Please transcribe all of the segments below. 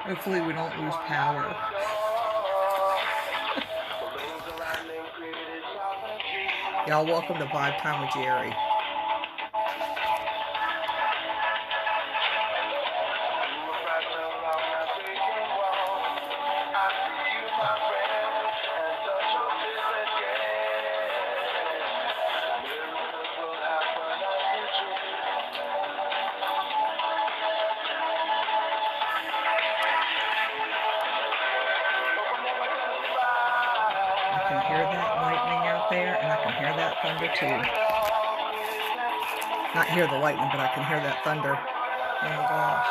Hopefully we don't lose power. Y'all welcome to Vibe Time with Jerry. I can hear that lightning out there, and I can hear that thunder too. Not hear the lightning, but I can hear that thunder. Oh my gosh.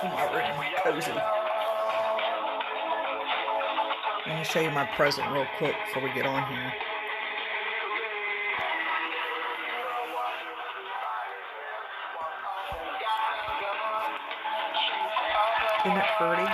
Oh, my room, cozy. Let me show you my present real quick before we get on here. Isn't it pretty?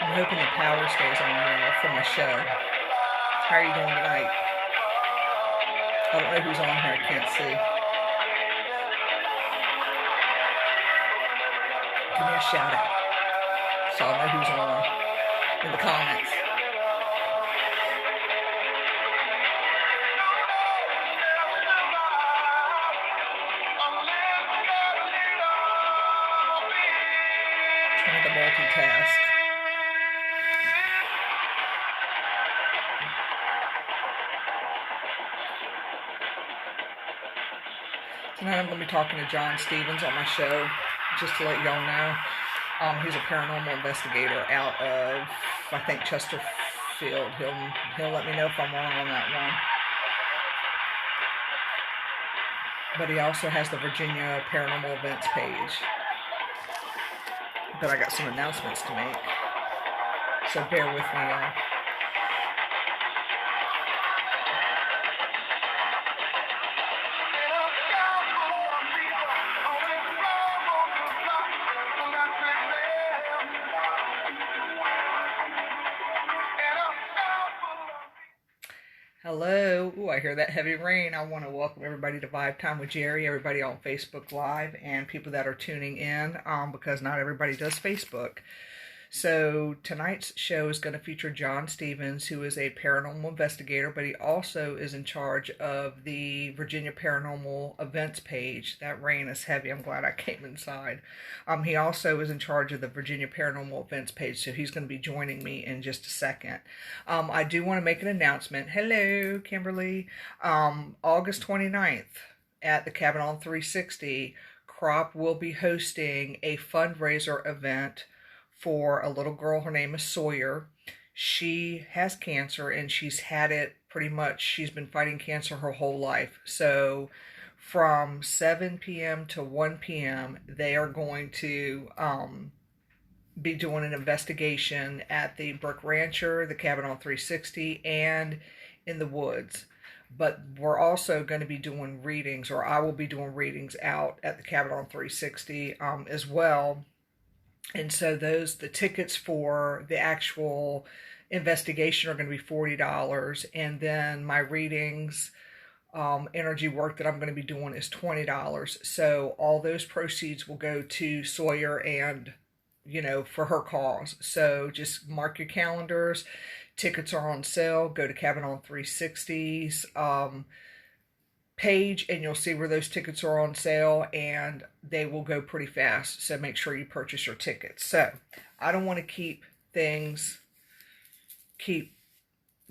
I'm hoping the power stays on for my show. How are you doing tonight? I don't know who's on here, I can't see. Give me a shout out so I'll know who's on in the comments. Trying to multitask. Tonight I'm going to be talking to John Stevens on my show, just to let y'all know. He's a paranormal investigator out of, I think, Chesterfield. He'll let me know if I'm wrong on that one. But he also has the Virginia Paranormal Events page. But I got some announcements to make, so bear with me, y'all. Hello. Ooh, I hear that heavy rain. I want to welcome everybody to Vibe Time with Jerry, everybody on Facebook Live, and people that are tuning in, because not everybody does Facebook. So tonight's show is going to feature John Stevens, who is a paranormal investigator, but he also is in charge of the Virginia Paranormal Events page. That rain is heavy. I'm glad I came inside. He also is in charge of the Virginia Paranormal Events page, so he's going to be joining me in just a second. I do want to make an announcement. Hello, Kimberly. August 29th at the Cabin on 360, Crop will be hosting a fundraiser event for a little girl. Her name is Sawyer. She has cancer, and she's had it pretty much. She's been fighting cancer her whole life. So from 7 p.m. to 1 p.m., they are going to be doing an investigation at the Brook Rancher, the Cabin on 360, and in the woods. But we're also going to be doing readings, or I will be doing readings out at the Cabin on 360 as well. And so the tickets for the actual investigation are going to be $40. And then my readings, energy work that I'm going to be doing is $20. So all those proceeds will go to Sawyer and, for her cause. So just mark your calendars. Tickets are on sale. Go to Cabin on 360's page, and you'll see where those tickets are on sale, and they will go pretty fast. So make sure you purchase your tickets. So I don't want to keep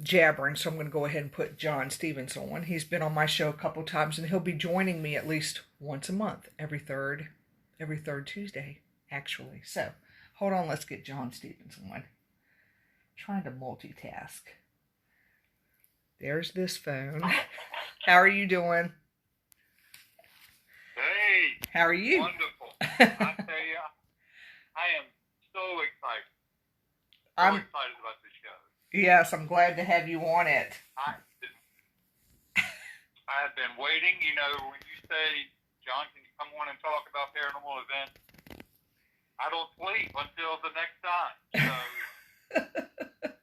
jabbering, so I'm going to go ahead and put John Stevens on. He's been on my show a couple times, and he'll be joining me at least once a month, every third Tuesday, actually. So hold on, let's get John Stevens on. Trying to multitask. There's this phone. How are you doing? Hey. How are you? Wonderful. I tell you, I am so excited. I'm Excited about this show. Yes, I'm glad to have you on it. I have been waiting. You know, when you say, John, can you come on and talk about paranormal events? I don't sleep until the next time. So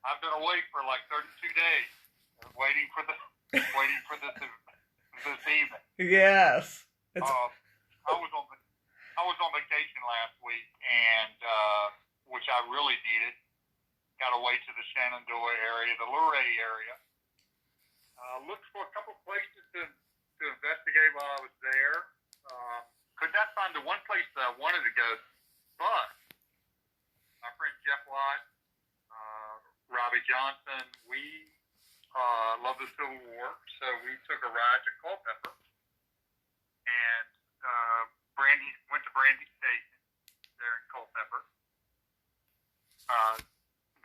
I've been awake for like 32 days, waiting for this evening. Yes. I was on vacation last week, and which I really needed. Got away to the Shenandoah area, the Luray area. Looked for a couple places to investigate while I was there. Could not find the one place that I wanted to go, but my friend Jeff Lott, Robbie Johnson, we love the Civil War, so we took a ride to Culpeper and went to Brandy Station there in Culpeper.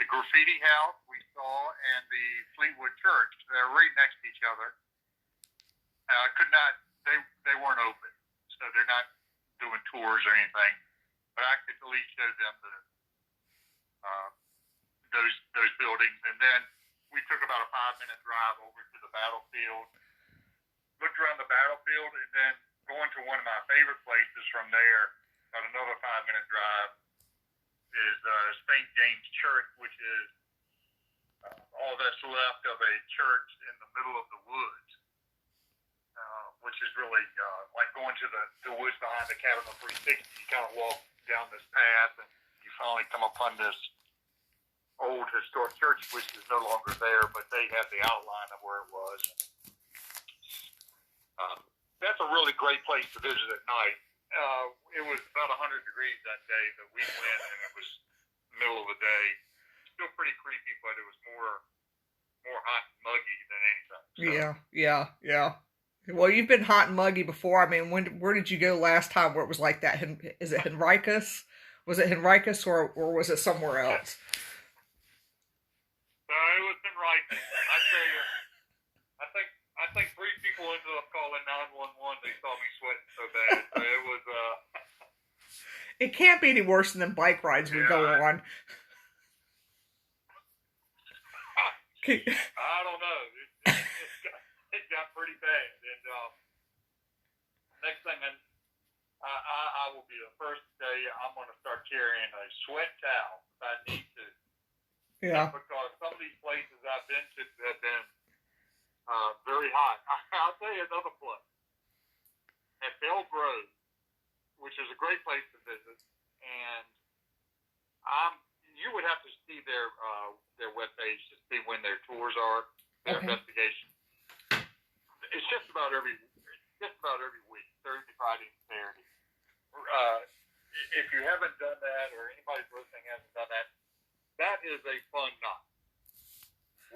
The graffiti house we saw and the Fleetwood Church, they're right next to each other. They weren't open, so they're not doing tours or anything. But I could at least show them those buildings. And then we took about a 5-minute drive over to the battlefield, looked around the battlefield, and then going to one of my favorite places from there, about another 5-minute drive, is St. James Church, which is all that's left of a church in the middle of the woods, which is really like going to the woods behind the cabin of 360. You kind of walk down this path, and you finally come upon this old historic church, which is no longer there, but they have the outline of where it was. That's a really great place to visit at night. It was about 100 degrees that day that we went, and it was middle of the day. Still pretty creepy, but it was more hot and muggy than anything. So. Yeah. Well, you've been hot and muggy before. I mean, where did you go last time where it was like that? Is it Henricus? Was it Henricus or was it somewhere else? It was Henricus. I tell you, I think 3 people ended up calling 911. They saw me sweating so bad. So it was. It can't be any worse than bike rides we go on. I don't know. It got pretty bad. And next thing I will be the first to tell you, I'm going to start carrying a sweat towel if I need to. Yeah. Because some of these places I've been to have been very hot. I'll tell you another place. At Bell Grove, which is a great place to visit, and you would have to see their webpage to see when their tours are, their investigation. It's just about every week, Thursday, Friday, and Saturday. If you haven't done that, or anybody listening hasn't done that, that is a fun night.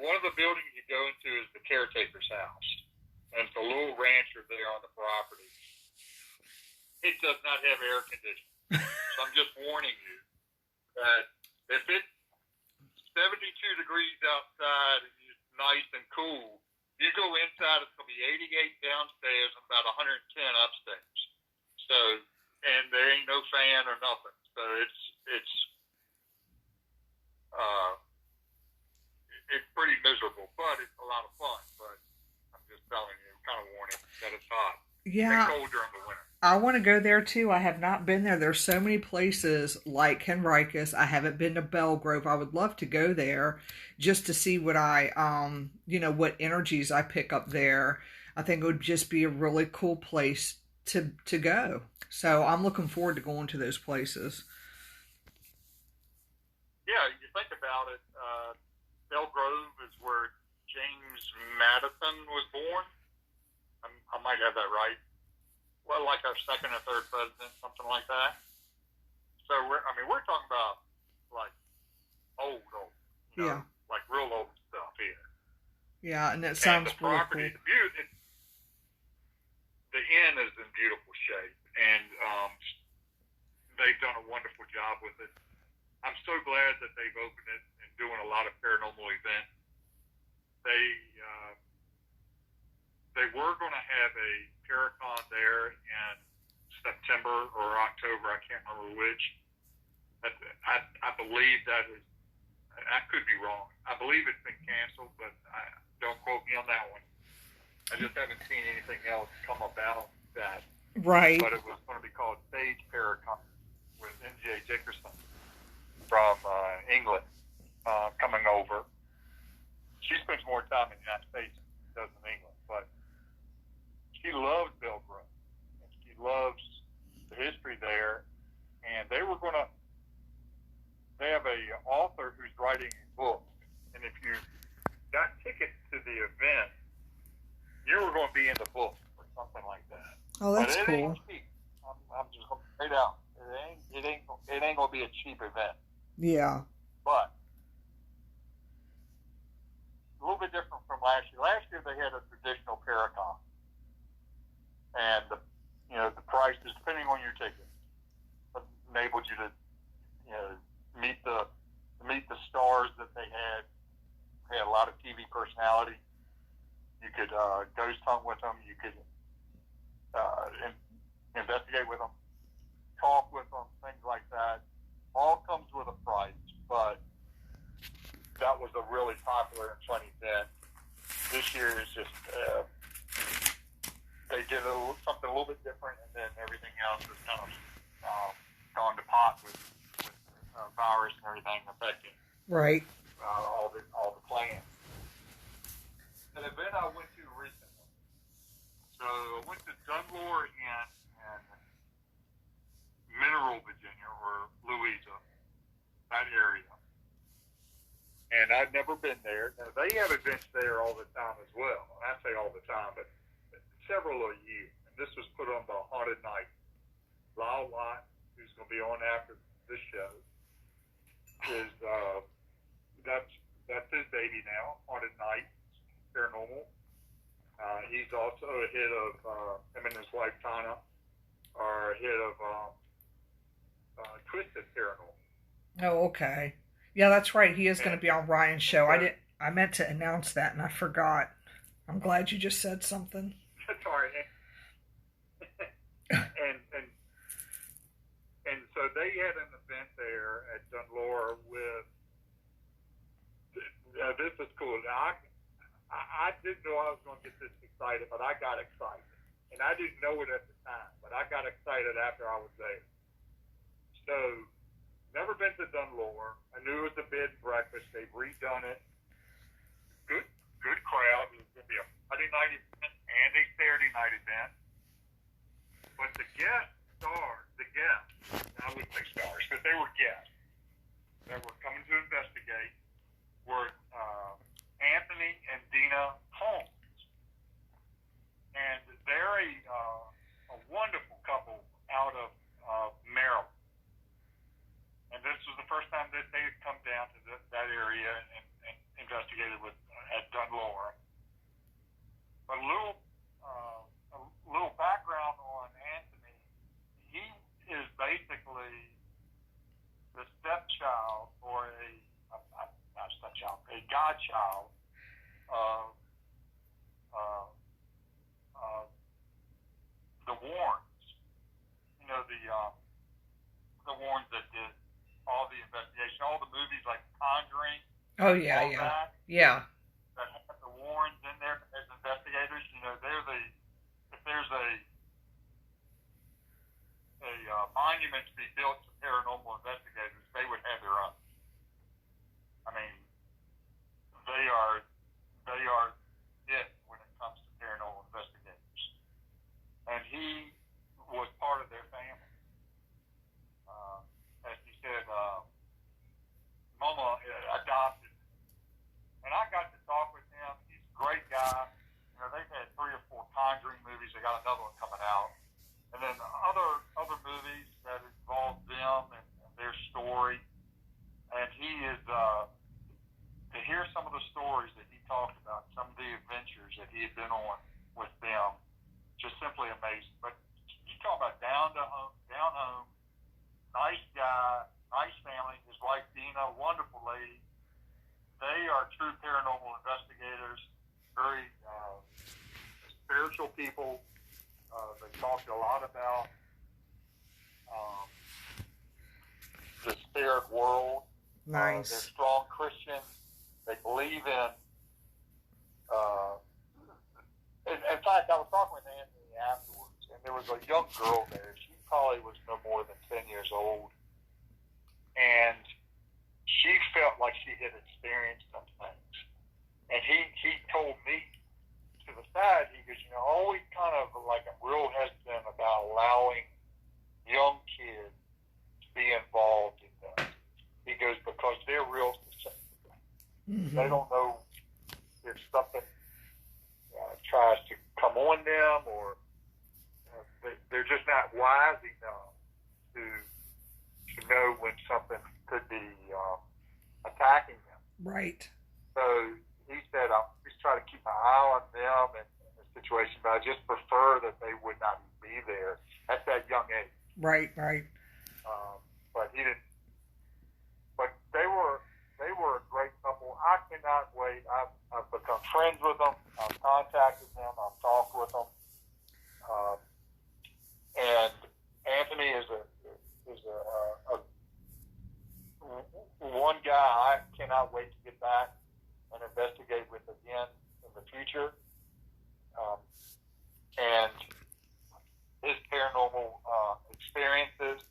One of the buildings you go into is the caretaker's house, and it's a little rancher there on the property. It does not have air conditioning. So I'm just warning you that if it's 72 degrees outside and it's nice and cool, you go inside, it's going to be 88 downstairs and about 110 upstairs. So, and there ain't no fan or nothing. So it's pretty miserable, but it's a lot of fun. But I'm just telling you, kind of warning that it's hot. Yeah. It's cold during the winter. I want to go there too. I have not been there. There's so many places like Henricus. I haven't been to Belgrove. I would love to go there just to see what what energies I pick up there. I think it would just be a really cool place to go. So I'm looking forward to going to those places. Yeah, you think about it. Belgrove is where James Madison was born. I might have that right. Well, like our second or third president, something like that. So we're talking about like old, like real old stuff here. Yeah, and it sounds the property, really cool. The inn is in beautiful shape, and they've done a wonderful job with it. I'm so glad that they've opened it and doing a lot of paranormal events. They they were going to have a Paracon there in September or October. I can't remember which. I believe that is. I could be wrong. I believe it's been canceled, but don't quote me on that one. I just haven't seen anything else come about that. Right. But it was going to be called Sage Paracon with N.J. Dickerson from England coming over. She spends more time in the United States than she does in England, but she loves Belgrade, and she loves the history there. And they were going to. They have a author who's writing a book, and if you got tickets to the event, you were going to be in the book or something like that. Oh, that's but it cool. Ain't cheap. I'm just going to say it out. It ain't going to be a cheap event. Yeah. But a little bit different from last year. Last year they had a traditional Paracon, and the prices, depending on your ticket, enabled you to meet the stars that they had. They had a lot of TV personality. You could ghost hunt with them. You could investigate with them, talk with them, things like that. All comes with a price, but that was a really popular and fun event. This year is just they did something a little bit different, and then everything else is kind of gone to pot with virus and everything affecting Right. all the plans. An event I went to recently. So I went to Dunlore in Mineral, Virginia, or Louisa, that area. And I'd never been there. Now, they have events there all the time as well. And I say all the time, but several a year. And this was put on by Haunted Night. Lyle Watt, who's going to be on after this show, is that's his baby now, Haunted Night, Paranormal. He's also a hit of him and his wife Tana are a hit of Twisted Paranormal. Oh, okay. Yeah, that's right. He is going to be on Ryan's show. I meant to announce that and I forgot. I'm glad you just said something. That's all right. And so they had an event there at Dunlore with. This is cool. Now, I didn't know I was going to get this excited, but I got excited. And I didn't know it at the time, but I got excited after I was there. So, never been to Dunlore. I knew it was a bed and breakfast. They've redone it. Good crowd. It was going to be a Friday night event and a Saturday night event. But the guests, I wouldn't say stars, but they were guests that were coming to investigate, were Anthony and Dina Holmes. And they're a wonderful couple out of Maryland. And this was the first time that they had come down to that area and investigated at Dunlore. But a little background on Anthony. He is basically the stepchild or a godchild of the Warrens. You know, the Warrens that did all the investigation, all the movies like Conjuring. Oh, yeah, all yeah. That, yeah. That have the Warrens in there as investigators. You know, if there's a monument to be built to paranormal investigators, they would have their own. I mean, they are it when it comes to paranormal investigators. And he was part of their family. As he said, Mama adopted him. And I got to talk with him. He's a great guy. You know, they've had 3 or 4 Conjuring movies. They got another one coming out. And then other movies that involve them and their story. And he is, to hear some of the stories that he talked about, some of the adventures that he had been on with them, just simply amazing. But you talk about down home, nice guy, nice family. His wife Dina, wonderful lady. They are true paranormal investigators, very world. They're Nice. strong Christians. They believe in. In fact, I was talking with Anthony afterwards, and there was a young girl there. She probably was no more than 10 years old, and she felt like she had experienced some things. And he told me to the side, he goes, always kind of like I'm real hesitant about allowing young kids to be involved in that. He goes, because they're real susceptible. Mm-hmm. They don't know if something tries to come on them, or they're just not wise enough to know when something could be attacking them. Right. So he said, I'll just try to keep an eye on them and the situation, but I just prefer that they would not be there at that young age. Right. But he didn't. But they were a great couple. I cannot wait. I've become friends with them. I've contacted them. I've talked with them. And Anthony is a one guy I cannot wait to get back and investigate with again in the future. And his paranormal experiences.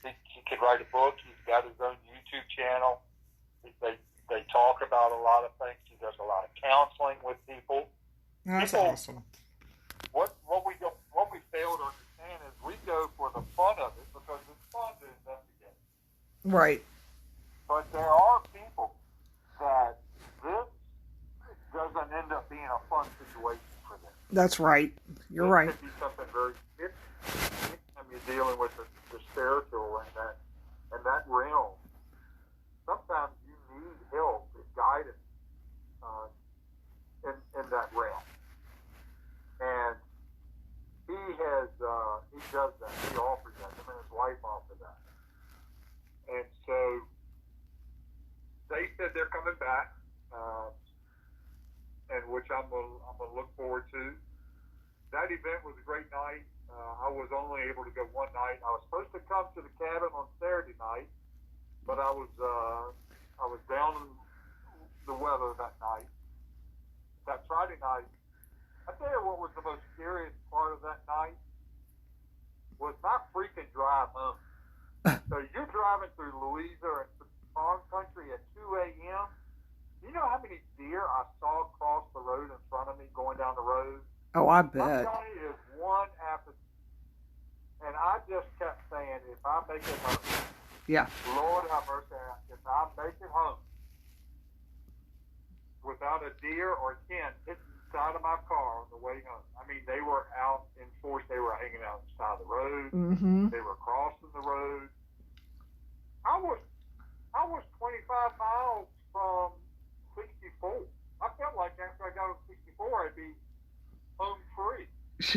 He could write a book. He's got his own YouTube channel. They talk about a lot of things. He does a lot of counseling with people. That's awesome. What we fail to understand is we go for the fun of it because it's fun to investigate. Right. But there are people that this doesn't end up being a fun situation for them. That's right. You're right. It could be something very anytime you're dealing with the spiritual and that realm. Sometimes you need help and guidance in that realm. And he does that. He offers that. Him and his wife offer that. And so they said they're coming back, and which I'm gonna look forward to. That event was a great night. I was only able to go one night. I was supposed to come to the cabin on Saturday night, but I was down in the weather that night. That Friday night, I tell you what was the most scariest part of that night was my freaking drive home. So you're driving through Louisiana and farm country at 2 a.m. You know how many deer I saw cross the road in front of me going down the road? Oh, I bet. I'm telling you, it is one after. And I just kept saying, if I make it home, yeah, Lord have mercy, if I make it home without a deer or a 10 hitting the side of my car on the way home. I mean, they were out in force. They were hanging out on the side of the road. Mm-hmm. They were crossing the road. I was 25 miles from 64. I felt like after I got on 64, I'd be home free.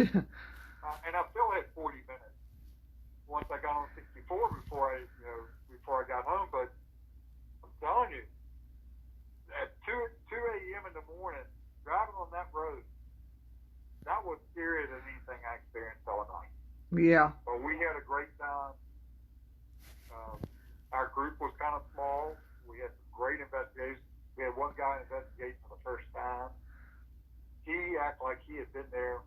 And I still had 40 minutes once I got on 64 before I got home. But I'm telling you, at 2 a.m. in the morning, driving on that road, that was scarier than anything I experienced all night. Yeah. But we had a great time. Our group was kind of small. We had some great investigators. We had one guy investigating for the first time. He acted like he had been there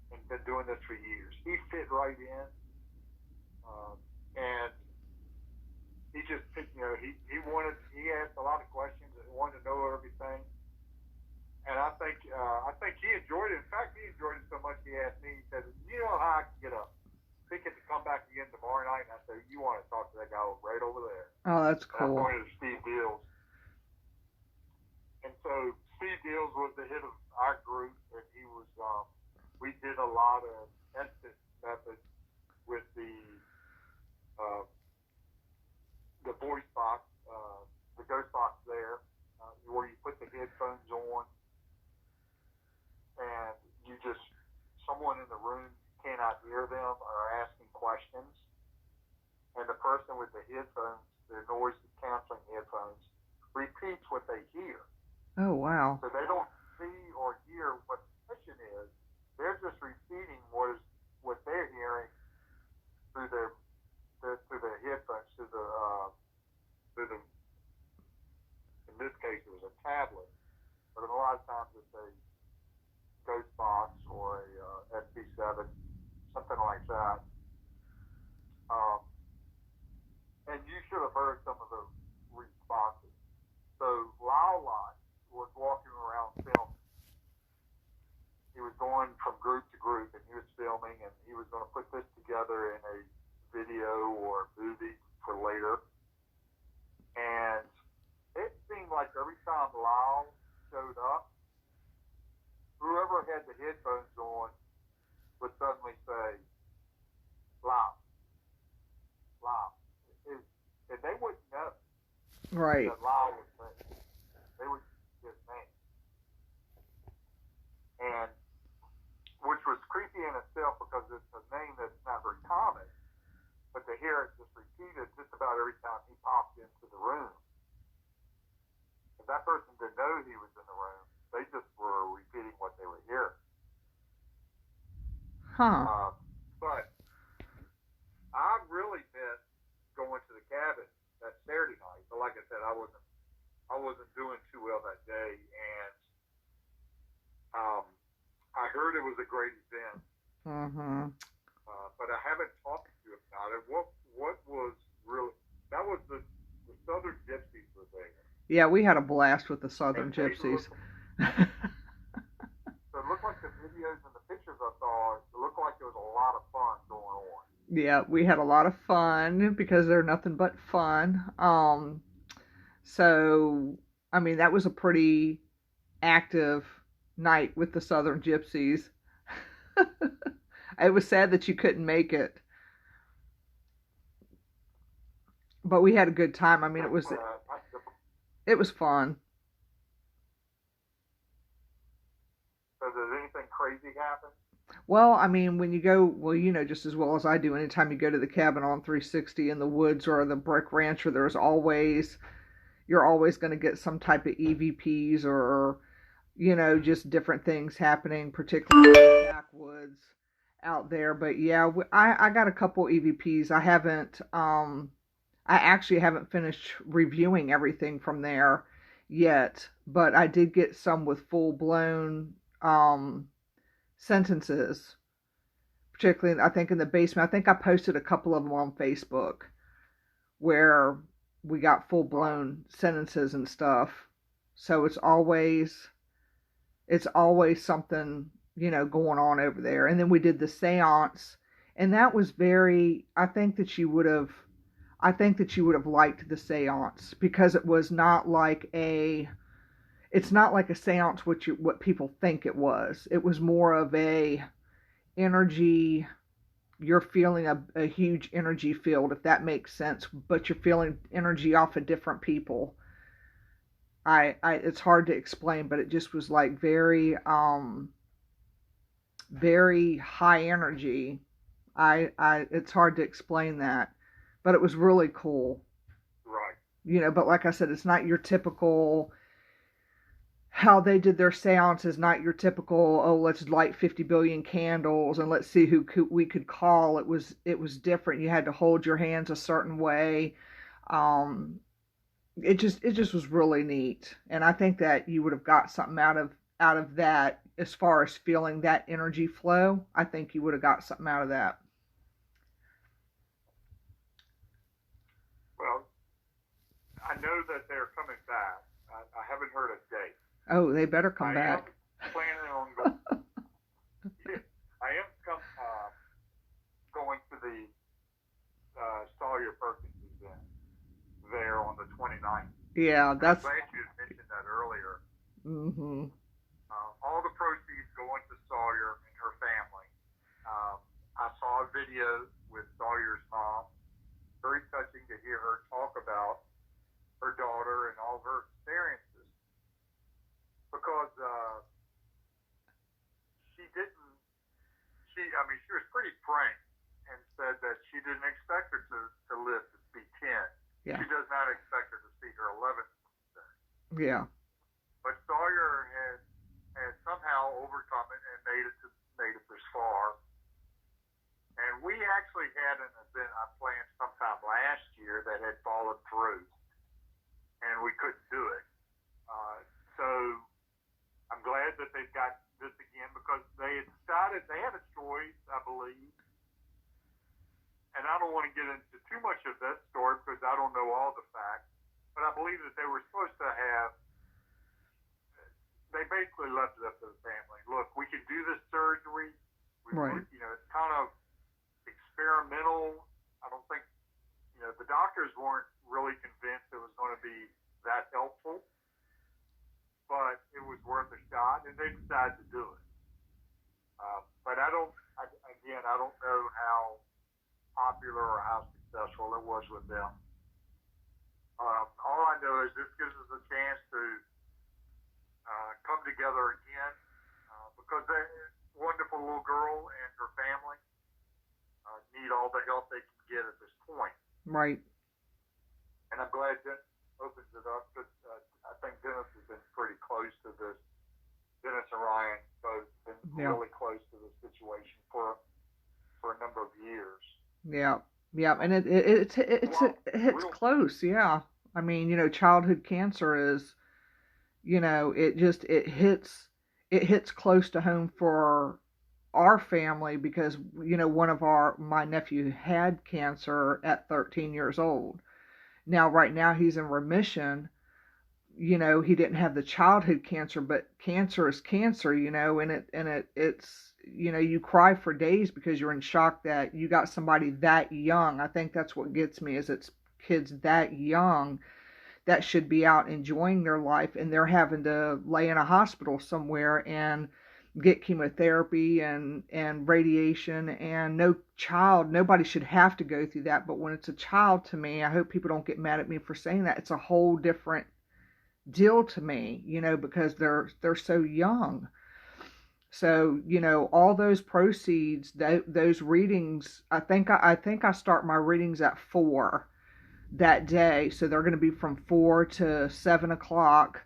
and been doing this for years. He fit right in. And he just, he asked a lot of questions and wanted to know everything. And I think he enjoyed it. In fact, he enjoyed it so much he asked me, he said, you know how I can get a ticket to come back again tomorrow night? And I said, you want to talk to that guy right over there. Oh, that's cool. And I pointed to Steve Deals. And so Steve Deals was the head of our group, and he was, we did a lot of instant methods with the voice box, the ghost box there, where you put the headphones on, and someone in the room cannot hear them or asking questions, and the person with the headphones, the noise canceling headphones, repeats what they hear. Oh, wow. So they don't see or hear what the question is. They're just repeating what they're hearing through their headphones, through the through the, in this case, it was a tablet, but a lot of times it's a ghost box or a SP7, something like that. And you should have heard some of the responses. So Lyle was walking around filming. He was going from group to group, and he was filming, and he was going to put this together in a video or movie for later. And it seemed like every time Lyle showed up, whoever had the headphones on would suddenly say, Lyle, Lyle. And they wouldn't know Right. that Lyle was there. They would his name. And which was creepy in itself because it's a name that's not very common. But to hear it just repeated just about every time he popped into the room. If that person didn't know he was in the room, they just were repeating what they were hearing. Huh. But I really missed going to the cabin that Saturday night. But like I said, I wasn't doing too well that day, and I heard it was a great event. Mm-hmm. But I haven't talked to you about it. What was really that was the Southern Gypsies were there. Yeah, we had a blast with the Southern Gypsies. So it looked like the videos and the pictures I saw, it looked like there was a lot of fun going on. Yeah, we had a lot of fun because they're nothing but fun. So, I mean, that was a pretty active night with the Southern Gypsies. It was sad that you couldn't make it, but we had a good time. I mean, it was fun. So did anything crazy happen? Well, I mean, when you go, well, you know just as well as I do, anytime you go to the cabin on 360 in the woods or the brick ranch, or you're always going to get some type of EVPs or, you know, just different things happening, particularly in the backwoods out there. But yeah, I got a couple EVPs. I actually haven't finished reviewing everything from there yet, but I did get some with full blown sentences, particularly I think in the basement. I think I posted a couple of them on Facebook where we got full blown sentences and stuff. So it's always something, you know, going on over there. And then we did the seance, and that was I think that you would have liked the seance because it was not like it's not like a seance what people think it was. It was more of a energy. You're feeling a huge energy field, if that makes sense, but you're feeling energy off of different people. It's hard to explain, but it just was like very very high energy. It's hard to explain that, but it was really cool. Right. You know, but like I said, it's not your typical. How they did their seance is not your typical, oh, let's light 50 billion candles and let's see who we could call. It was different. You had to hold your hands a certain way. It just was really neat, and I think that you would have got something out of that as far as feeling that energy flow. I think you would have got something out of that. Well, I know that they're coming back. I haven't heard a date. Oh, they better come back. I am planning on going. I am going to the Sawyer Perkins event there on the 29th. Yeah, that's. I'm glad you mentioned that earlier. Mm-hmm. All the proceeds going to Sawyer and her family. I saw a video with Sawyer's mom. Very touching to hear her talk about her daughter and all her experiences. Because she was pretty frank and said that she didn't expect her to live to be 10. Yeah. She does not expect her to see her 11th birthday. Yeah. But Sawyer has somehow overcome it and made it this far. And we actually had an event I planned sometime last year that had fallen through. and we couldn't do it. So I'm glad that they've got this again because they had decided they had a choice, I believe. And I don't want to get into too much of that story because I don't know all the facts. But I believe that they were supposed to have. They basically left it up to the family. Look, we can do this surgery. Right. It's kind of experimental. I don't think, the doctors weren't really convinced it was going to be that helpful. But it was worth a shot, and they decided to do it. But I don't know how popular or how successful it was with them. All I know is this gives us a chance to come together again because that wonderful little girl and her family need all the help they can get at this point. Right. And I'm glad Dennis opens it up because I think Dennis has been pretty close to this. Dennis and Ryan both been really close to this situation for a number of years. Yeah, and it hits close. Yeah, I mean, childhood cancer is, it hits close to home for our family because my nephew had cancer at 13 years old. Now, right now he's in remission. He didn't have the childhood cancer, but cancer is cancer, and it's you cry for days because you're in shock that you got somebody that young. I think that's what gets me is it's kids that young that should be out enjoying their life and they're having to lay in a hospital somewhere and get chemotherapy and radiation, and nobody should have to go through that. But when it's a child, to me, I hope people don't get mad at me for saying that, it's a whole different deal to me, because they're so young. So, all those proceeds, those readings, I think I start my readings at 4 that day. So they're going to be from 4 to 7 o'clock.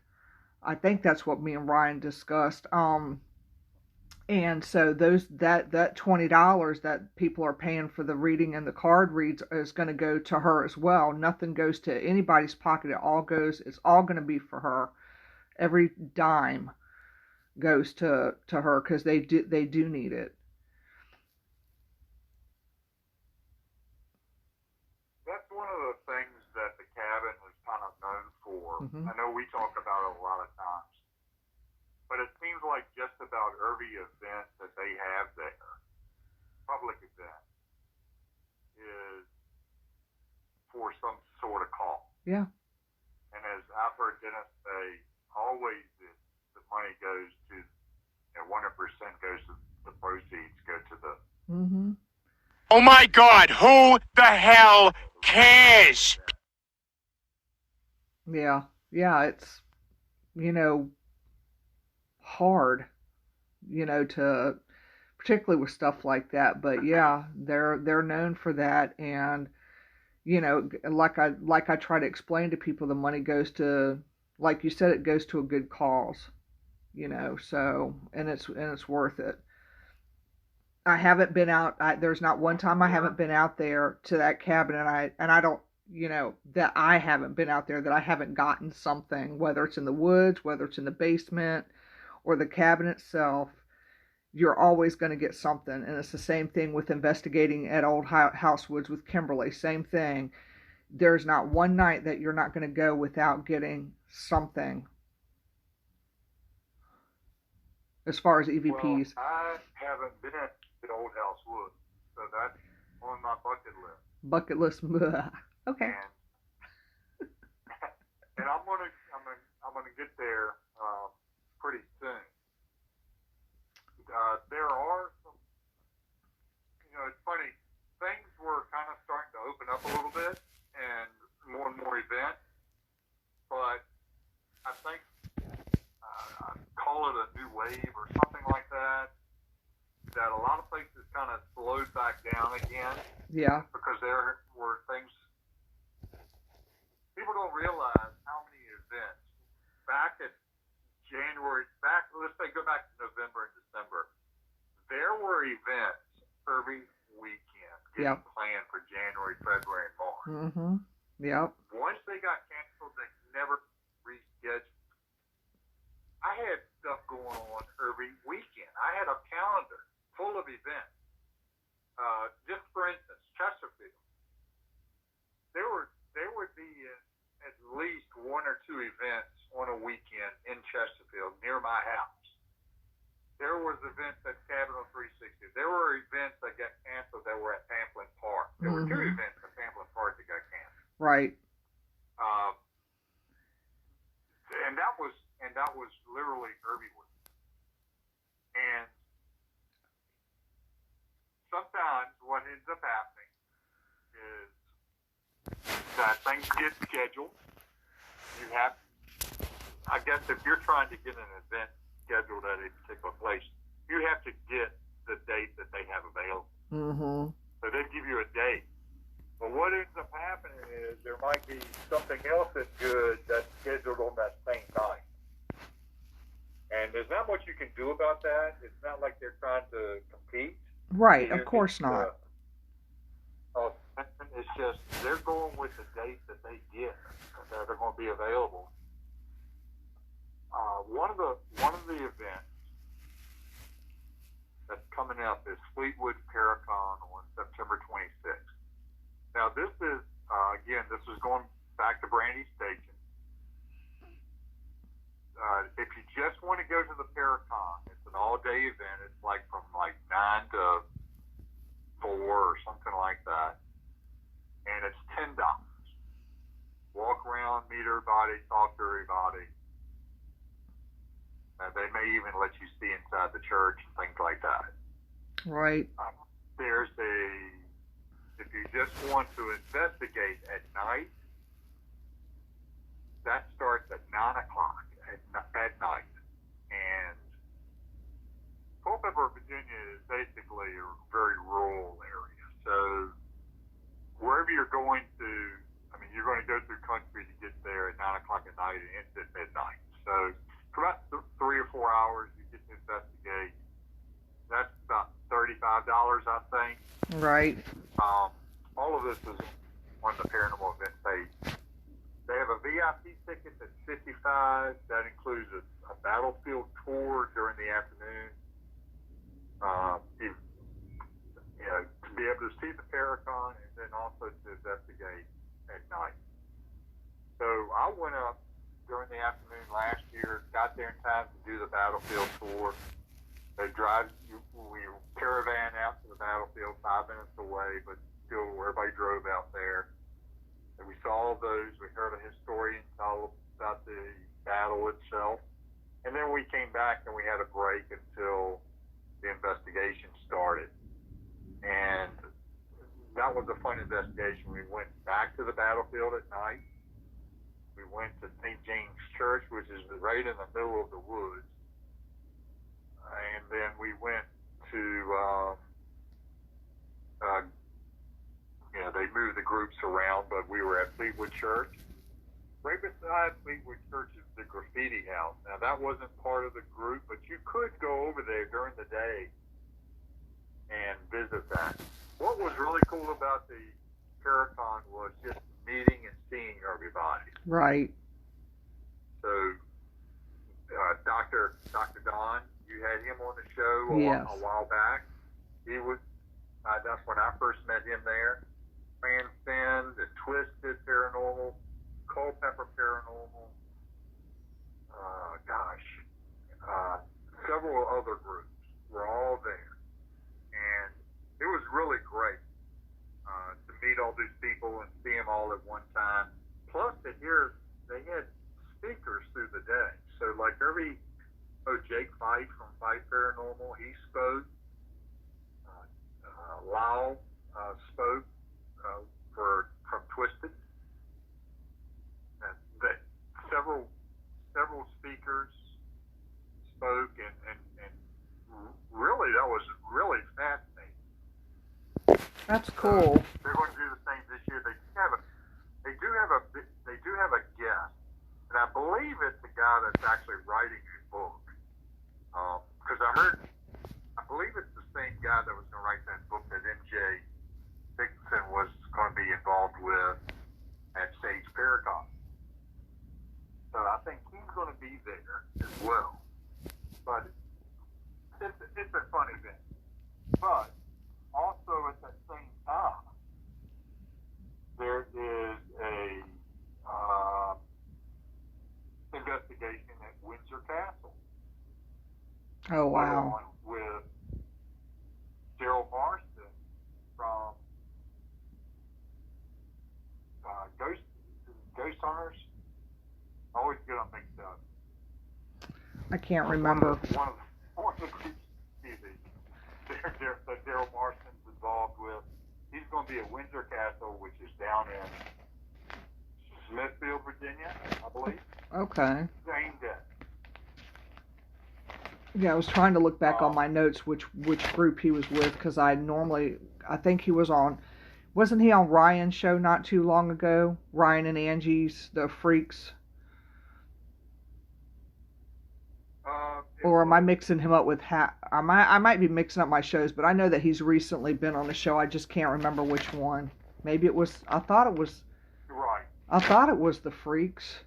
I think that's what me and Ryan discussed. And so that $20 that people are paying for the reading and the card reads is going to go to her as well. Nothing goes to anybody's pocket. It's all going to be for her. Every dime goes to her because they do need it. That's one of the things that the cabin is kind of known for. Mm-hmm. I know we talk about it a lot of times, but it seems like just about every event that they have there, public event, is for some sort of call. Yeah. And as I've heard Dennis say, always the money goes to, 100% goes to the proceeds, go to the... Mm-hmm. Oh my God, who the hell cares? Yeah, it's, hard, to, particularly with stuff like that, but yeah, they're known for that, and, like I try to explain to people, the money goes to, like you said, it goes to a good cause, so, and it's worth it. I haven't been out. There's not one time I haven't been out there to that cabin, and I don't, that I haven't been out there that I haven't gotten something, whether it's in the woods, whether it's in the basement, or the cabin itself. You're always going to get something, and it's the same thing with investigating at Old House Woods with Kimberly. Same thing. There's not one night that you're not going to go without getting something. As far as EVPs. Well, I haven't been at the Old House Woods, so that's on my bucket list. Bucket list. Okay. And I'm gonna get there pretty soon. There are some, it's funny. Things were kind of starting to open up a little bit, and more events. But I think I'd call it a new wave or something like that. That a lot of places kind of slowed back down again. Yeah. Because there were things. People don't realize how many events back in January. Let's say go back to November and December. There were events every weekend getting planned for January, February, and March. Mm-hmm. Yep. Once they got canceled, they never least one or two events on a weekend in Chesterfield near my house. There was events at Cabin on 360. There were events that got canceled that were at Pamplin Park. There were two events at Pamplin Park that got canceled. Right. And that was literally Irbywood. And sometimes what ends up happening is that things get scheduled. You have, I guess, if you're trying to get an event scheduled at a particular place, you have to get the date that they have available. Mm-hmm. So they give you a date. But what ends up happening is there might be something else that's good that's scheduled on that same night. And there's not much you can do about that. It's not like they're trying to compete. Right, of course not. It's just they're going with the date that they get that are going to be available. One of the events that's coming up is Fleetwood Paracon on September 26th. Now this is this is going back to Brandy Station. If you just want to go to the Paracon, it's an all-day event. It's like from 9 to 4 or something like that. And it's $10. Walk around, meet everybody, talk to everybody. They may even let you see inside the church and things like that. Right. If you just want to investigate at night, that starts at 9 o'clock at night. And Culpeper, Virginia is basically a very rural area. So wherever you're going to, you're going to go through country to get there at 9 o'clock at night and end at midnight. So for about 3 or 4 hours, you get to investigate. That's about $35, I think. Right. All of this is on the Paranormal event page. They have a VIP ticket that's $55. That includes a battlefield tour during the afternoon. To be able to see the Paracon and then also to investigate at night. So I went up during the afternoon last year, got there in time to do the battlefield tour. We caravan out to the battlefield 5 minutes away, but still everybody drove out there. And we saw all those. We heard a historian tell about the battle itself. And then we came back and we had a break until the investigation started. And that was a fun investigation. We went back to the battlefield at night. We went to St. James Church, which is right in the middle of the woods. And then we went to, they moved the groups around, but we were at Fleetwood Church. Right beside Fleetwood Church is the graffiti house. Now, that wasn't part of the group, but you could go over there during the day and visit that. What was really cool about the Paracon was just meeting and seeing everybody. Right. So, Dr. Don, you had him on the show a while back. He was, that's when I first met him there. Transcend, the Twisted Paranormal, Culpeper Paranormal, several other groups were all there. And it was really great to meet all these people and see them all at one time. Plus, they had speakers through the day. So, Jake Fife from Fife Paranormal, he spoke. Lau spoke from Twisted. And several speakers spoke, and really, that was really fascinating. That's cool. They're going to do the same this year. They do have a guest, and I believe it's the guy that's actually writing a book. Because I believe it's the same guy that was going to write that book that MJ Dixon was going to be involved with at Sage Paragon. So I think he's going to be there as well. But it's a fun event. But also at that same time, there is Oh, put wow. on with Daryl Marston from Ghost Hunters. I always get them mixed up. I can't remember. One of the groups, excuse me, that Daryl Marston's involved with. He's going to be at Windsor Castle, which is down in Smithfield, Virginia, I believe. Okay. Same day. Yeah, I was trying to look back on my notes which group he was with, because I think he was on, wasn't he on Ryan's show not too long ago? Ryan and Angie's, the Freaks? Or am I mixing him up with I might be mixing up my shows, but I know that he's recently been on the show. I just can't remember which one. Maybe it was, I thought it was the Freaks.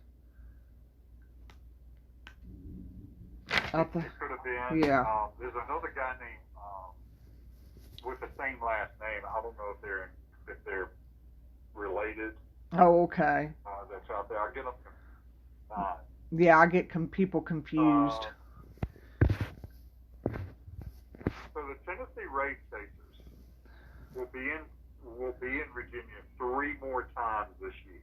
It could have been. Yeah. There's another guy named with the same last name. I don't know if they're related. Oh, okay. That's out there. I get them. Yeah, I get people confused. So the Tennessee Race Chasers will be in Virginia 3 more times this year.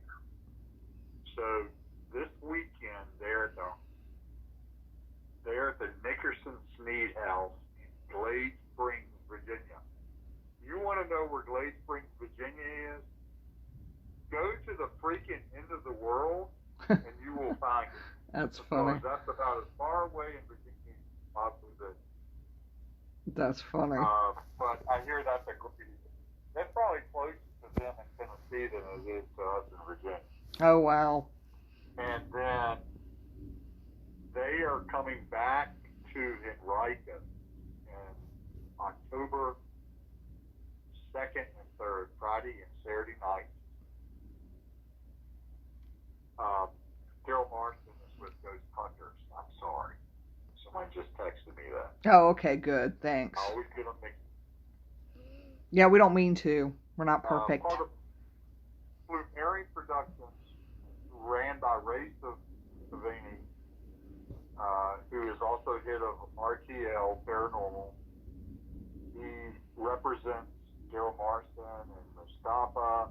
So this weekend they're at the Nickerson Sneed House in Glade Springs, Virginia. You want to know where Glade Springs, Virginia is? Go to the freaking end of the world and you will find it. That's funny. That's about as far away in Virginia as possibly good. That's funny. But I hear that's probably closer to them in Tennessee than it is to us in Virginia. Oh, wow. And then they are coming back to Henrica in October 2nd and 3rd, Friday and Saturday night. Daryl Marston is with Ghost Hunters. I'm sorry. Someone just texted me that. Oh, okay, good. Thanks. I always get them mixed. Yeah, we don't mean to. We're not perfect. Part of Fluminary Productions, ran by Ray Savini, who is also head of RTL Paranormal. He represents Daryl Marston and Mustafa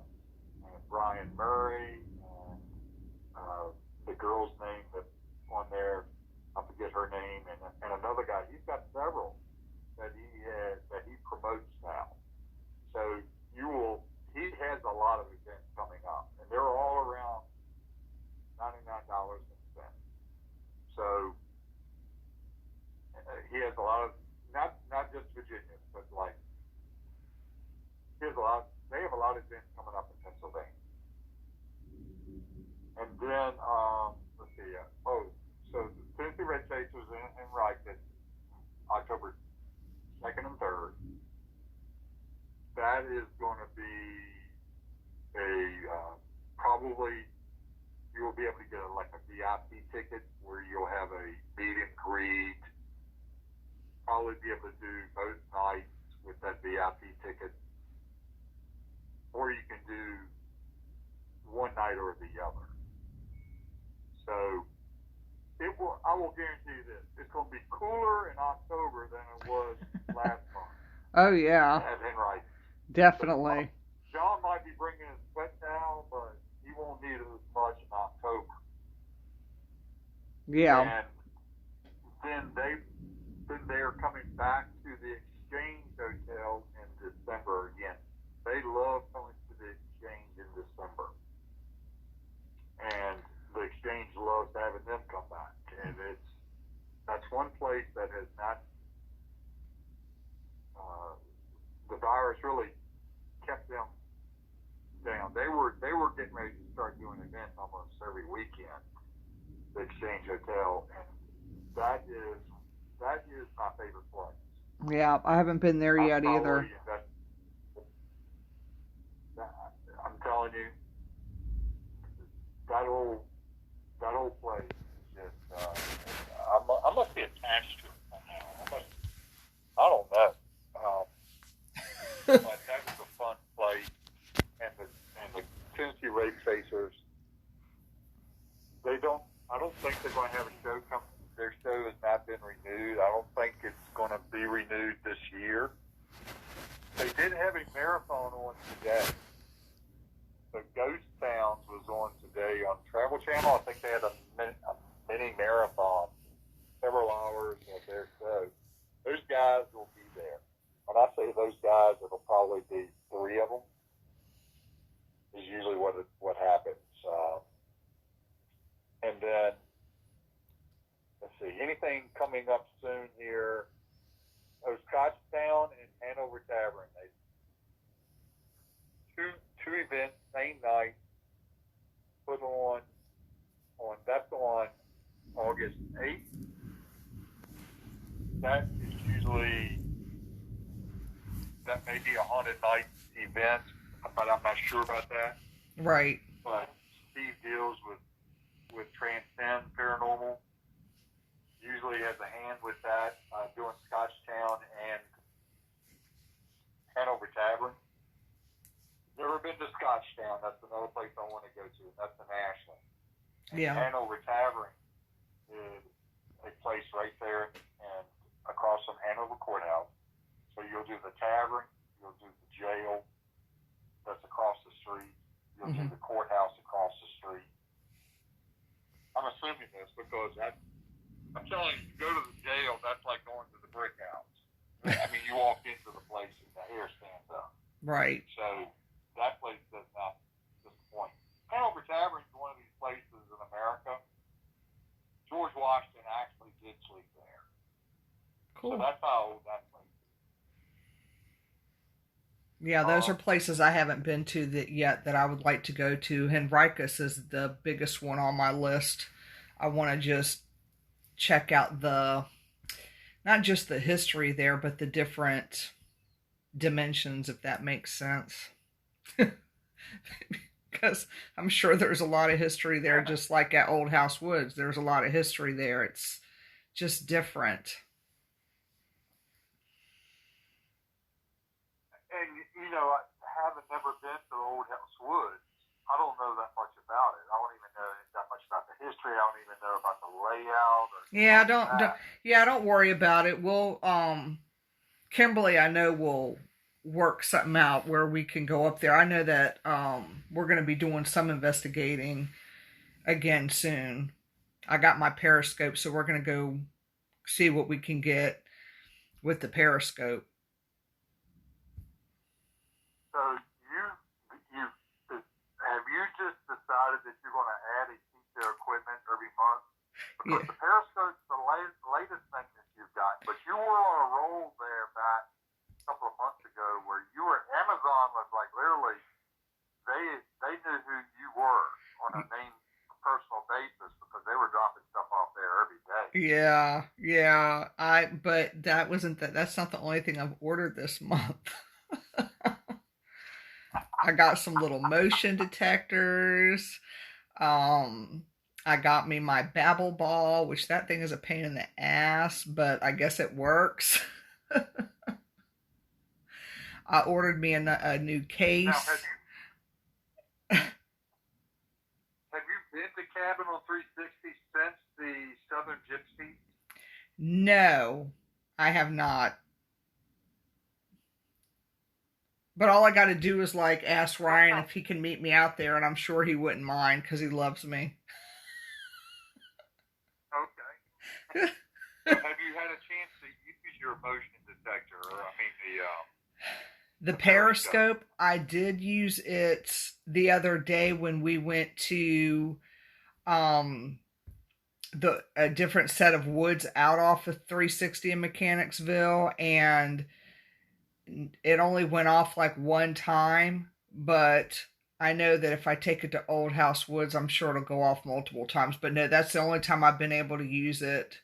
and Brian Murray and the girl's name that's on there, I forget her name, and another guy. He's got several that he promotes now. So he has a lot of events coming up, and they're all around $99 and cents. So he has a lot of not just Virginia, but like they have a lot of events coming up in Pennsylvania. And then let's see, so the Tennessee Red Chasers in Riken, October 2nd and 3rd. That is going to be probably you will be able to get a VIP ticket where you'll have a meet and greet. Probably be able to do both nights with that VIP ticket, or you can do one night or the other. So I will guarantee you this: it's going to be cooler in October than it was last month. Oh yeah, definitely. John might be bringing his sweat down, but he won't need it as much in October. Yeah. And then they are coming back to the Exchange Hotel in December again. They love coming to the Exchange in December, and the Exchange loves having them come back. And that's one place that has not the virus really kept them down. They were getting ready to start doing events almost every weekend. The Exchange Hotel, and that is my favorite place. Yeah, I haven't been there yet either. I'm telling you, that old place is just. I must be attached to it somehow. I don't know. But that was a fun place, and the Tennessee Race Chasers. I don't think they're going to have a show their show has not been renewed. I don't think it's going to be renewed this year. They did have a marathon on today. So Ghost Towns was on today on Travel Channel. I think they had a mini marathon, several hours of their show. Those guys will be there. When I say those guys, it'll probably be 3 of them. Is usually what happens. And then, let's see, anything coming up soon here? Oh, Scotchtown and Hanover Tavern. Two events, same night, put on that's on August 8th. That is usually, that may be a haunted night event, but I'm not sure about that. Right. But Steve deals with Transcend Paranormal. Usually has a hand with that, doing Scotchtown and Hanover Tavern. Never been to Scotchtown. That's another place I want to go to. That's the National. Yeah. Hanover Tavern is a place right there and across from Hanover Courthouse. So you'll do the tavern, you'll do the jail that's across the street, you'll do the courthouse across the street. I'm assuming this because I'm telling you, to go to the jail, that's like going to the brick house. I mean, you walk into the place and the hair stands up. Right. So that place does not disappoint. Hanover Tavern is one of these places in America. George Washington actually did sleep there. Cool. So that's how old that place is. Yeah, those are places I haven't been to yet that I would like to go to. Henricus is the biggest one on my list. I want to just check out not just the history there, but the different dimensions, if that makes sense. Because I'm sure there's a lot of history there, just like at Old House Woods. There's a lot of history there. It's just different. And, you know, I haven't never been to Old House Woods. I don't know that much about it. I don't even know that much about the history. I don't even know about the layout. Don't worry about it. We'll, Kimberly, I know will work something out where we can go up there. I know that, we're going to be doing some investigating again soon. I got my periscope, so we're going to go see what we can get with the periscope. So have you just decided that you're going to add a piece of equipment every month? Because the Periscope's the latest thing that you've got. But you were on a roll there back a couple of months ago where Amazon was like literally, they knew who you were on a name personal basis because they were dropping stuff off there every day. Yeah. But that's not the only thing I've ordered this month. I got some little motion detectors. I got me my Babble Ball, which that thing is a pain in the ass, but I guess it works. I ordered me a new case. Now, have you been to Cabin on 360 since the Southern Gypsy? No, I have not. But all I got to do is ask Ryan if he can meet me out there, and I'm sure he wouldn't mind because he loves me. Okay. Have you had a chance to use your motion detector? The periscope, I did use it the other day when we went to a different set of woods out off of 360 in Mechanicsville, and it only went off one time, but I know that if I take it to Old House Woods, I'm sure it'll go off multiple times. But no, that's the only time I've been able to use it.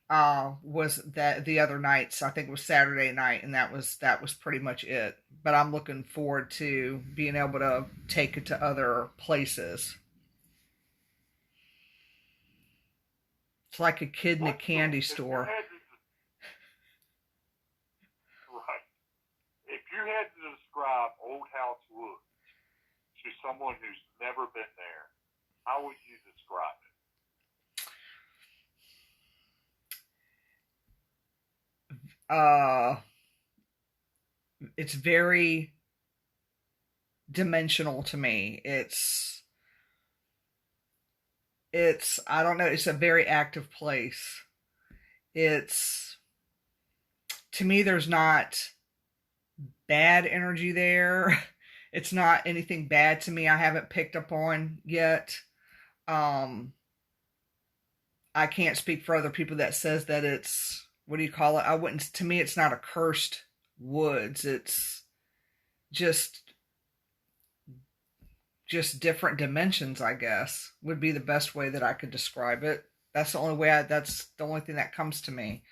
Was that the other nights? I think it was Saturday night, and that was pretty much it. But I'm looking forward to being able to take it to other places. It's like a kid in a candy store. If you had to describe Old House Woods to someone who's never been there, how would you describe it? uh, it's very dimensional to me. I don't know, it's a very active place. It's, to me, there's not bad energy there. It's not anything bad to me I haven't picked up on yet. Um, I can't speak for other people that says that it's, what do you call it? I wouldn't, to me, it's not a cursed woods. It's just different dimensions, I guess, would be the best way that I could describe it. That's the only way that's the only thing that comes to me.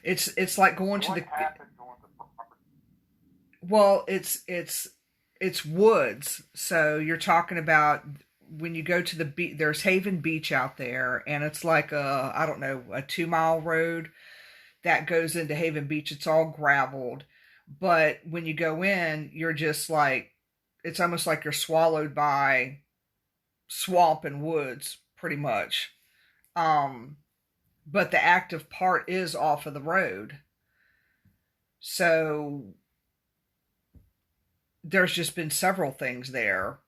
It's like going to the, well, it's woods. So you're talking about when you go to the beach, there's Haven Beach out there, and it's like a, I don't know, a 2 mile road that goes into Haven Beach. It's all graveled. But when you go in, you're just like, it's almost like you're swallowed by swamp and woods, pretty much. But the active part is off of the road. So there's just been several things there.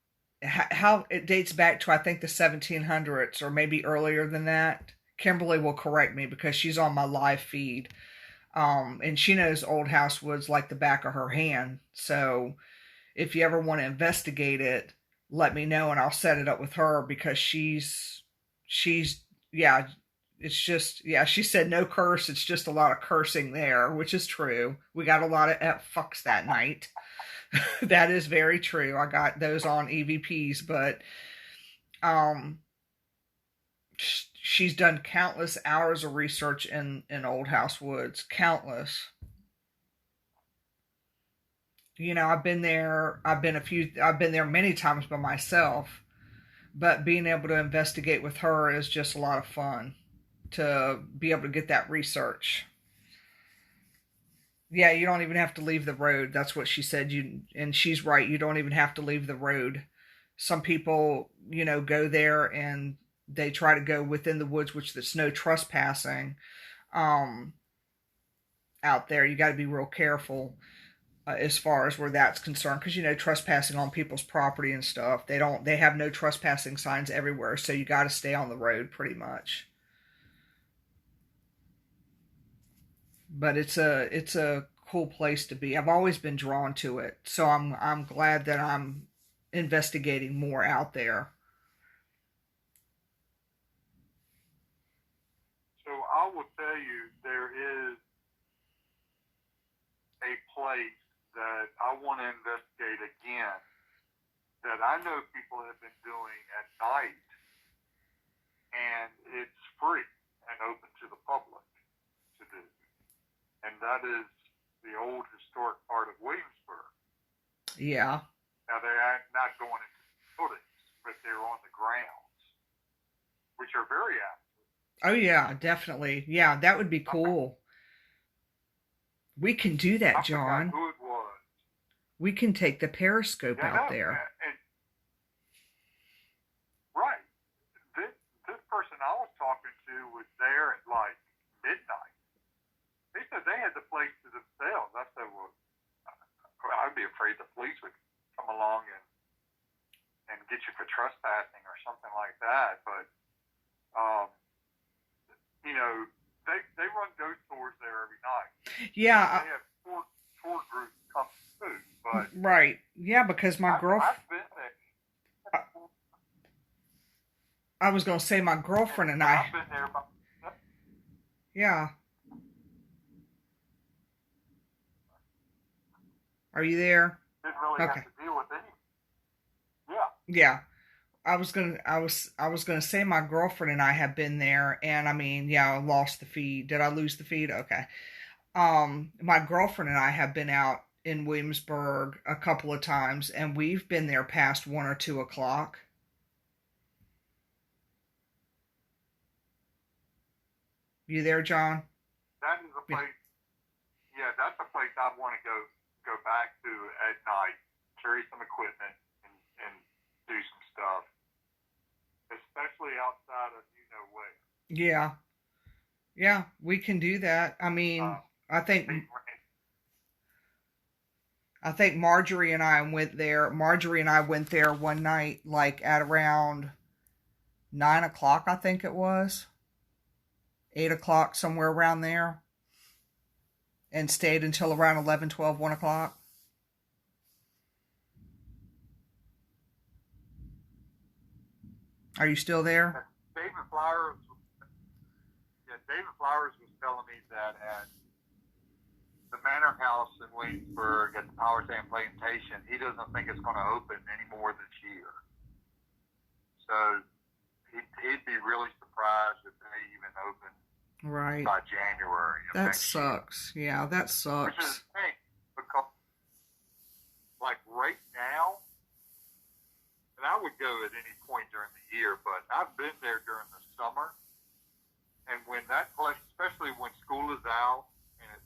How it dates back to, I think, the 1700s or maybe earlier than that. Kimberly will correct me because she's on my live feed. And she knows Old House Woods like the back of her hand. So if you ever want to investigate it, let me know and I'll set it up with her, because she's, yeah, it's just, yeah, she said no curse. It's just a lot of cursing there, which is true. We got a lot of fucks that night. That is very true. I got those on EVPs, but, she's done countless hours of research in Old House Woods. Countless. You know, I've been there. I've been there many times by myself, but being able to investigate with her is just a lot of fun to be able to get that research. Yeah, you don't even have to leave the road. That's what she said. And she's right. You don't even have to leave the road. Some people, you know, go there and they try to go within the woods, which there's no trespassing out there. You got to be real careful as far as where that's concerned, because, you know, trespassing on people's property and stuff, they have no trespassing signs everywhere, so you got to stay on the road pretty much. But it's a cool place to be. I've always been drawn to it, so I'm glad that I'm investigating more out there. So I will tell you, there is a place that I want to investigate again that I know people have been doing at night, and it's free and open to the public to do. And that is the old historic part of Williamsburg. Yeah. Now, they're not going into buildings, but they're on the grounds, which are very active. Oh, yeah, definitely. Yeah, that would be cool. We can do that, John. Who it was. We can take the periscope out there. And, right. This person I was talking to was there at like midnight. They said they had the place to themselves. I said, well, I'd be afraid the police would come along and get you for trespassing or something like that. But, you know, they run ghost tours there every night. Yeah. They have tour groups come too. But right. Yeah, because my girlfriend... I've been there. I was going to say my girlfriend and I... I've been there. Yeah. Are you there? Didn't really Okay. have to deal with any. Yeah. Yeah. I was gonna say my girlfriend and I have been there, and I mean, yeah, I lost the feed. Did I lose the feed? Okay. My girlfriend and I have been out in Williamsburg a couple of times, and we've been there past 1 or 2 o'clock. You there, John? That is a place. Yeah, that's a place I want to go back to at night. Carry some equipment and do some stuff, especially outside of where. Yeah. Yeah, we can do that. I mean, I think Big I think Marjorie and I went there. Marjorie and I went there one night, like at around 9 o'clock, I think it was 8 o'clock, somewhere around there, and stayed until around 11, 12, 1 o'clock. Are you still there? David Flowers, yeah, David Flowers was telling me that at the Manor House in Williamsburg at the Power Sand Plantation, he doesn't think it's going to open any more this year. So he'd be really surprised if they even open Right. by January of That next year. sucks. Yeah, that Which is sucks. the thing, because like right now, and I would go at any point during the year, but I've been there during the summer, and when that place, especially when school is out and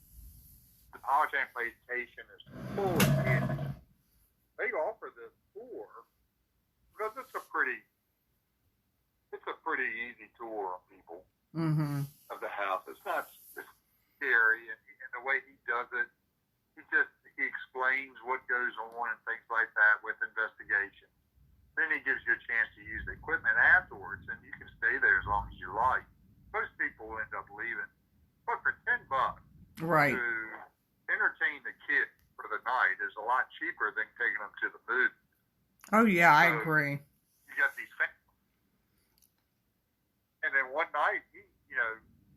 the Power Sand Plantation is full of kids, they offer this tour because it's a pretty easy tour on people Mm-hmm. of the house. It's not scary, and the way he does it, he explains what goes on and things like that with investigation. Then he gives you a chance to use the equipment afterwards, and you can stay there as long as you like. Most people end up leaving, but for $10 Right. to entertain the kids for the night is a lot cheaper than taking them to the movie. Oh yeah, I So, agree. You got these families, and then one night,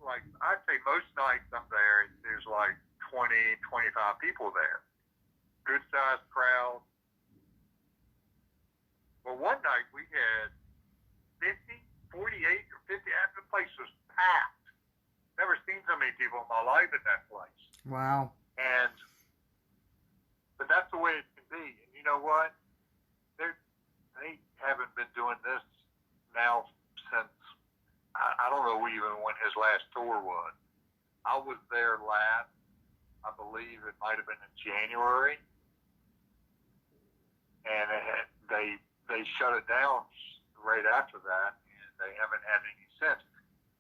like I'd say most nights I'm there, there's like 20, 25 people there. Good sized crowd. Well, one night we had 50, 48, or 50. The place was packed. Never seen so many people in my life in that place. Wow. But that's the way it can be. And you know what? They haven't been doing this now since, I don't know even when his last tour was. I was there last, I believe it might have been in January, and they shut it down right after that, and they haven't had any since.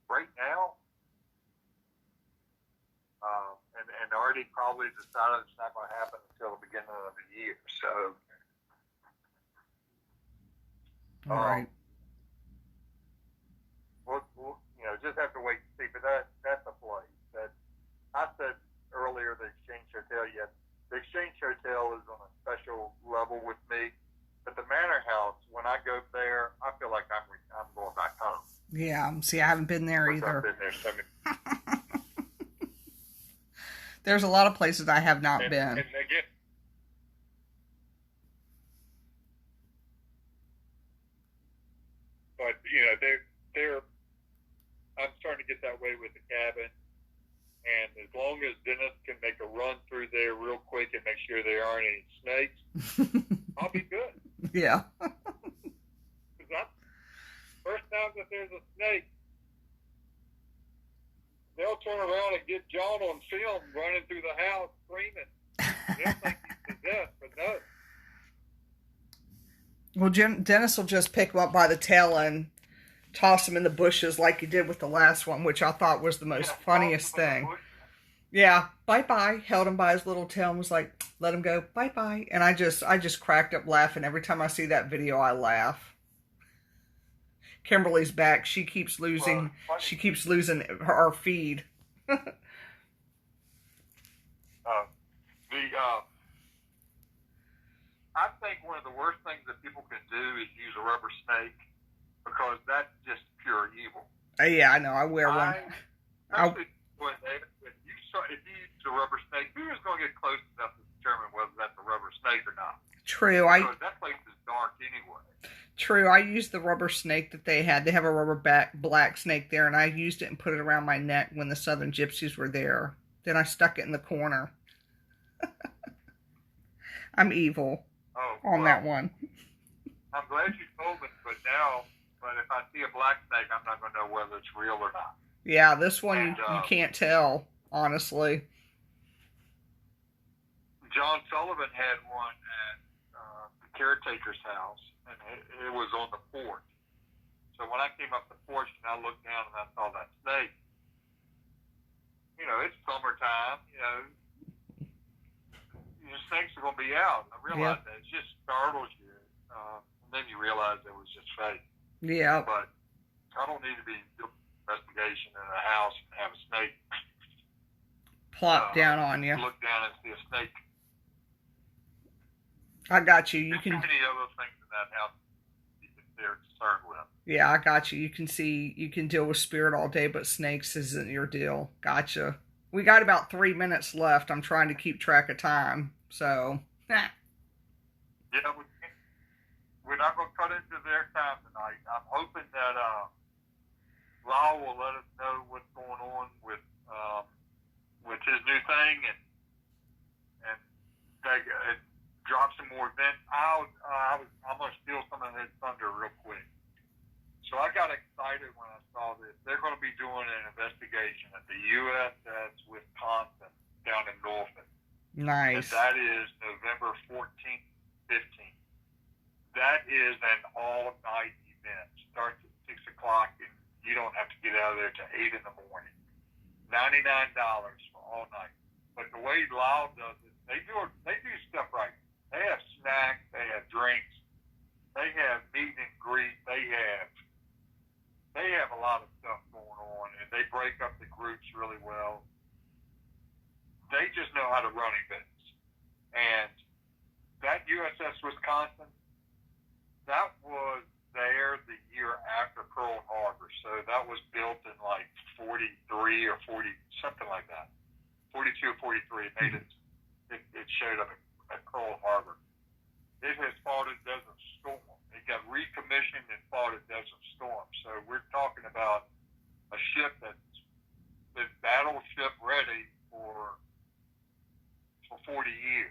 Right now, and already probably decided it's not going to happen until the beginning of the year. So, All right. we'll just have to wait and see. But that's a place that I said earlier. The Exchange Hotel, yes, the Exchange Hotel is on a special level with me. But the Manor House, when I go there, I feel like I'm going back home. Yeah. See, I haven't been there Because I've either. been there so many. There's a lot of places I have not been. And again, but they're. I'm starting to get that way with the cabin, and as long as Dennis can make a run through there real quick and make sure there aren't any snakes, I'll be good. Yeah. Because first time that there's a snake, they'll turn around and get John on film running through the house screaming. They'll think he's possessed, but no. Well, Dennis will just pick him up by the tail and toss him in the bushes like he did with the last one, which I thought was the most funniest thing. Yeah, bye-bye. Held him by his little tail and was like, let him go, bye-bye. And I just cracked up laughing. Every time I see that video, I laugh. Kimberly's back. She keeps losing her feed. I think one of the worst things that people can do is use a rubber snake, because that's just pure evil. Yeah, I know. I wear one. Especially if you use a rubber snake, who's going to get close enough to determine whether that's a rubber snake or not? True. Because that place is dark anyway. True. I used the rubber snake that they had. They have a rubber black snake there, and I used it and put it around my neck when the Southern Gypsies were there. Then I stuck it in the corner. I'm evil on that one. I'm glad you told me, but if I see a black snake, I'm not going to know whether it's real or not. Yeah, this one you can't tell, honestly. John Sullivan had one at the caretaker's house, and it was on the porch. So when I came up the porch and I looked down and I saw that snake, it's summertime, your snakes are going to be out. I realize that. It just startles you. And then you realize it was just fake. Yeah. But I don't need to be doing investigation in a house and have a snake plop down on you. Look down and see a snake. I got you. There's too many other things in that house they're concerned with. Yeah, I got you. You can deal with spirit all day, but snakes isn't your deal. Gotcha. We got about 3 minutes left. I'm trying to keep track of time. So, yeah, we're not going to cut into their time tonight. I'm hoping that Lyle will let us know what's going on with his new thing and drop some more events. I'm going to steal some of his thunder real quick. So I got excited when I saw this. They're going to be doing an investigation at the USS Wisconsin down in Norfolk. Nice. And that is November 14th, 15th. That is an all-night event. Starts at 6 o'clock, and you don't have to get out of there till 8 in the morning. $99 for all night. But the way Lyle does it, they do stuff right. They have snacks, they have drinks, they have meet and greet, they have a lot of stuff going on, and they break up the groups really well. They just know how to run events. And that USS Wisconsin, that was there the year after Pearl Harbor. So that was built in like 43 or 40, something like that. 42 or 43. It showed up at Pearl Harbor. It has fought a desert storm. It got recommissioned and fought a desert storm. So we're talking about a ship that's been battleship ready for 40 years.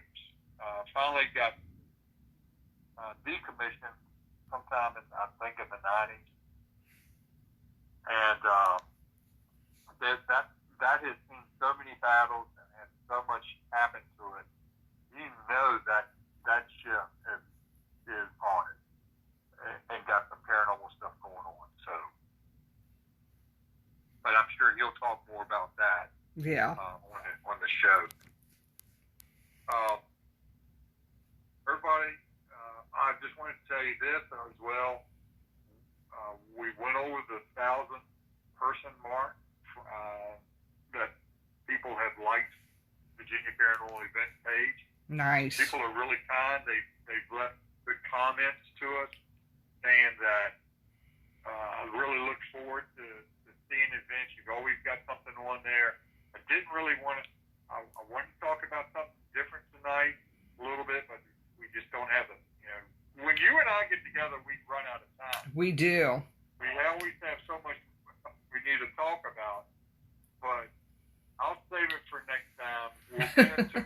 Finally got decommissioned sometime in, I think, in the 90s. And that has seen so many battles and so much happen to it. You know that ship is on it and got some paranormal stuff going on. So, but I'm sure he'll talk more about that. Yeah. On the show. Everybody, I just wanted to tell you this as well. We went over the 1,000-person mark that people have liked Virginia Paranormal Event page. Nice. People are really kind. They've left good comments to us saying that I really look forward to seeing events. You've always got something on there. I didn't really want to. I wanted to talk about something different tonight a little bit, but we just don't have it. When you and I get together, we run out of time. We do. We always have so much we need to talk about, but I'll save it for next time. We'll get into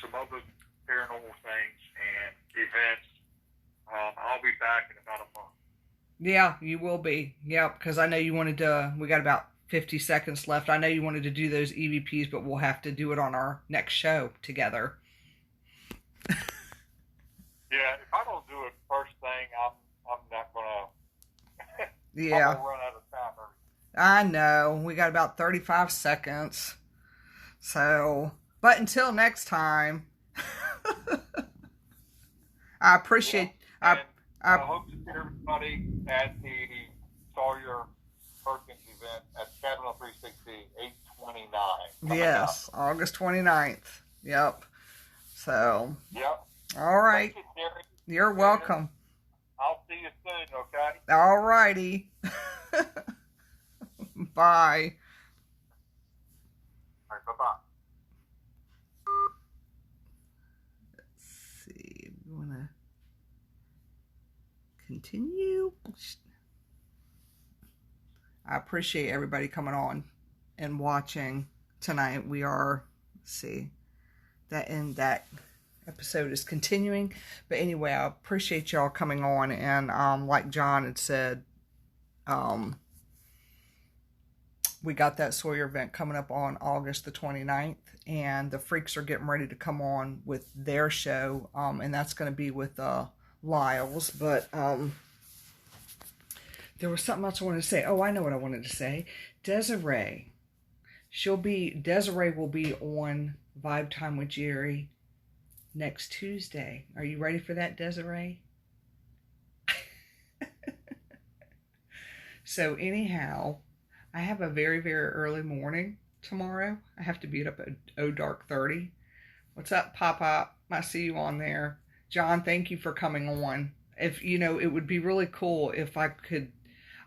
some other paranormal things and events. I'll be back in about a month. Yeah, you will be. Yep, because I know you wanted to. We got about 50 seconds left. I know you wanted to do those EVPs, but we'll have to do it on our next show together. Yeah, if I don't do it first thing, I'm not gonna. Yeah. I'm gonna run out of time. I know. We got about 35 seconds. So, but until next time, I appreciate. Yeah, I hope to see everybody at the Sawyer Perkins event at Cabinet 360, 8/29. Yes, up. August 29th. Yep. So. Yep. All right. Thank you, Jerry. You're welcome. I'll see you soon, okay? All righty. Bye. All right, bye-bye. Let's see. We want to continue. I appreciate everybody coming on and watching tonight. We are, let's see, that episode is continuing. But anyway, I appreciate y'all coming on. And like John had said, we got that Sawyer event coming up on August the 29th. And the Freaks are getting ready to come on with their show. And that's going to be with Lyles. But there was something else I wanted to say. Oh, I know what I wanted to say. Desiree. Desiree will be on Vibe Time with Jerry next Tuesday. Are you ready for that, Desiree? So anyhow, I have a very, very early morning tomorrow. I have to be up at dark 30. What's up, Pop? I see you on there. John, thank you for coming on. If it would be really cool if I could.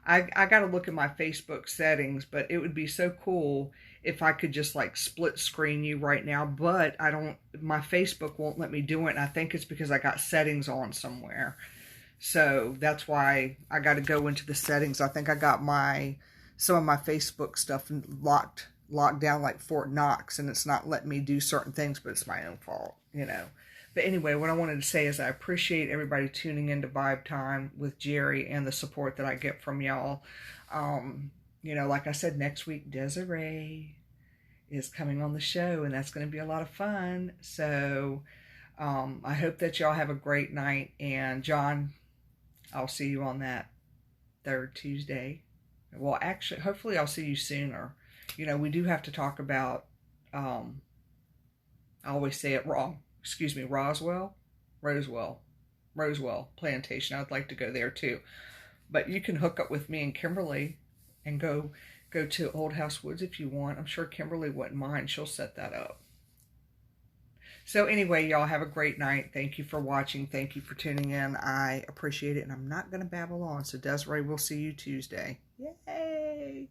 I got to look at my Facebook settings, but it would be so cool if I could just like split screen you right now. But my Facebook won't let me do it. And I think it's because I got settings on somewhere. So that's why I got to go into the settings. I think I got some of my Facebook stuff locked down like Fort Knox, and it's not letting me do certain things, but it's my own fault, But anyway, what I wanted to say is I appreciate everybody tuning into Vibe Time with Jerry and the support that I get from y'all. Like I said, next week, Desiree is coming on the show, and that's going to be a lot of fun. So I hope that y'all have a great night. And John, I'll see you on that third Tuesday. Well, actually, hopefully I'll see you sooner. We do have to talk about, I always say it wrong. Excuse me, Roswell Plantation. I'd like to go there too. But you can hook up with me and Kimberly and go to Old House Woods if you want. I'm sure Kimberly wouldn't mind. She'll set that up. So anyway, y'all have a great night. Thank you for watching. Thank you for tuning in. I appreciate it. And I'm not going to babble on. So Desiree, we'll see you Tuesday. Yay!